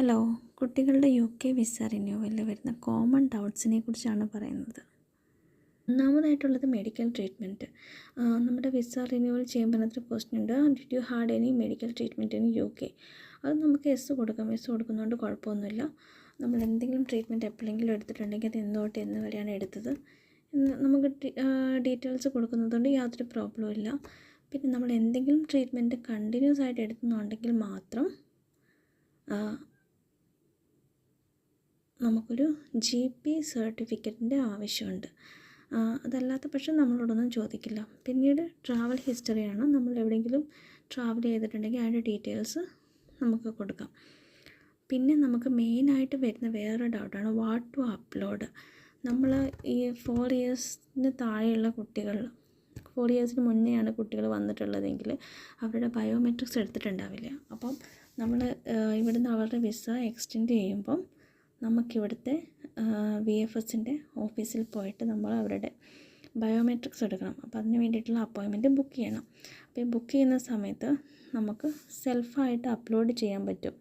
Hello, കുട്ടികളുടെ UK visa റിന്യൂവലിൽ വരുന്ന common ഡൗട്ട്സിനെ കുറിച്ചാണ് പറയുന്നത്. ഒന്നാമതായിട്ടുള്ളത് മെഡിക്കൽ ട്രീറ്റ്മെൻറ്റ്. നമ്മുടെ വിസ റിന്യൂവൽ ചെയ്യുമ്പോഴത്തെ ക്വസ്റ്റ്യൻ ഉണ്ട്, did you had any medical treatment in UK? അത് നമുക്ക് എസ് കൊടുക്കാം. എസ് കൊടുക്കുന്നതുകൊണ്ട് കുഴപ്പമൊന്നുമില്ല. നമ്മൾ എന്തെങ്കിലും ട്രീറ്റ്മെൻറ്റ് എപ്പോഴെങ്കിലും എടുത്തിട്ടുണ്ടെങ്കിൽ അത് എന്തുതൊട്ട് എന്ന് വരെയാണ് എടുത്തത് നമുക്ക് ഡീറ്റെയിൽസ് കൊടുക്കുന്നതുകൊണ്ട് യാതൊരു പ്രോബ്ലവും ഇല്ല. പിന്നെ നമ്മൾ എന്തെങ്കിലും ട്രീറ്റ്മെൻറ്റ് കണ്ടിന്യൂസ് ആയിട്ട് എടുക്കുന്നുണ്ടെങ്കിൽ മാത്രം നമുക്കൊരു GP സർട്ടിഫിക്കറ്റിൻ്റെ ആവശ്യമുണ്ട്. അതല്ലാത്ത പക്ഷം നമ്മളോടൊന്നും ചോദിക്കില്ല. പിന്നീട് ട്രാവൽ ഹിസ്റ്ററിയാണ്. നമ്മൾ എവിടെയെങ്കിലും ട്രാവൽ ചെയ്തിട്ടുണ്ടെങ്കിൽ അതിൻ്റെ ഡീറ്റെയിൽസ് നമുക്ക് കൊടുക്കാം. പിന്നെ നമുക്ക് മെയിനായിട്ട് വരുന്ന വേറൊരു ഡൗട്ടാണ് വാട്ട് ടു അപ്ലോഡ്. നമ്മൾ ഈ 4 ഇയേഴ്സിന് താഴെയുള്ള കുട്ടികൾ, 4 ഇയേഴ്സിന് മുന്നെയാണ് കുട്ടികൾ വന്നിട്ടുള്ളതെങ്കിൽ അവരുടെ ബയോമെട്രിക്സ് എടുത്തിട്ടുണ്ടാവില്ല. അപ്പം നമ്മൾ ഇവിടുന്ന് അവരുടെ വിസ എക്സ്റ്റെൻഡ് ചെയ്യുമ്പം നമുക്കിവിടുത്തെ VFSൻ്റെ ഓഫീസിൽ പോയിട്ട് നമ്മൾ അവരുടെ ബയോമെട്രിക്സ് എടുക്കണം. അപ്പോൾ അതിന് വേണ്ടിയിട്ടുള്ള അപ്പോയിൻമെൻറ്റ് ബുക്ക് ചെയ്യണം. അപ്പോൾ ഈ ബുക്ക് ചെയ്യുന്ന സമയത്ത് നമുക്ക് സെൽഫായിട്ട് അപ്ലോഡ് ചെയ്യാൻ പറ്റും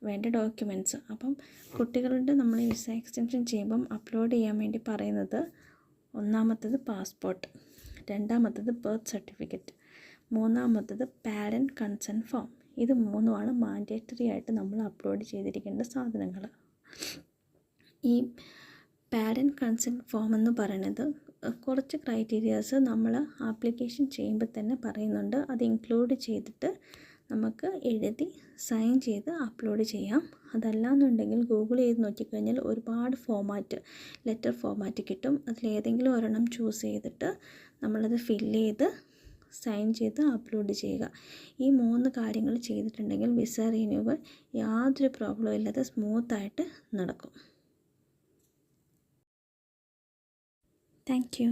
വേണ്ട ഡോക്യുമെൻറ്റ്സ്. അപ്പം കുട്ടികളുടെ നമ്മൾ ഈ വിസ എക്സ്റ്റൻഷൻ ചെയ്യുമ്പം അപ്ലോഡ് ചെയ്യാൻ വേണ്ടി പറയുന്നത് ഒന്നാമത്തത് പാസ്പോർട്ട്, രണ്ടാമത്തത് ബർത്ത് സർട്ടിഫിക്കറ്റ്, മൂന്നാമത്തത് പാരൻറ്റ് കൺസെൻറ്റ് ഫോം. ഇത് മൂന്നുമാണ് മാൻഡേറ്ററി ആയിട്ട് നമ്മൾ അപ്ലോഡ് ചെയ്തിരിക്കേണ്ട സാധനങ്ങൾ. ഈ പാരൻറ്റ് കൺസെൻറ്റ് ഫോം എന്ന് പറയുന്നത് കുറച്ച് ക്രൈറ്റീരിയാസ് നമ്മൾ ആപ്ലിക്കേഷൻ ചെയ്യുമ്പോൾ തന്നെ പറയുന്നുണ്ട്. അത് ഇൻക്ലൂഡ് ചെയ്തിട്ട് നമുക്ക് എഴുതി സൈൻ ചെയ്ത് അപ്ലോഡ് ചെയ്യാം. അതല്ലാന്നുണ്ടെങ്കിൽ ഗൂഗിൾ ചെയ്ത് നോക്കിക്കഴിഞ്ഞാൽ ഒരുപാട് ലെറ്റർ ഫോമാറ്റ് കിട്ടും. അതിലേതെങ്കിലും ഒരെണ്ണം ചൂസ് ചെയ്തിട്ട് നമ്മളത് ഫില്ല് ചെയ്ത് സൈൻ ചെയ്ത് അപ്ലോഡ് ചെയ്യുക. ഈ 3 കാര്യങ്ങൾ ചെയ്തിട്ടുണ്ടെങ്കിൽ വിസ റിന്യൂവൽ യാതൊരു പ്രോബ്ലം ഇല്ലാതെ സ്മൂത്തായിട്ട് നടക്കും. Thank you.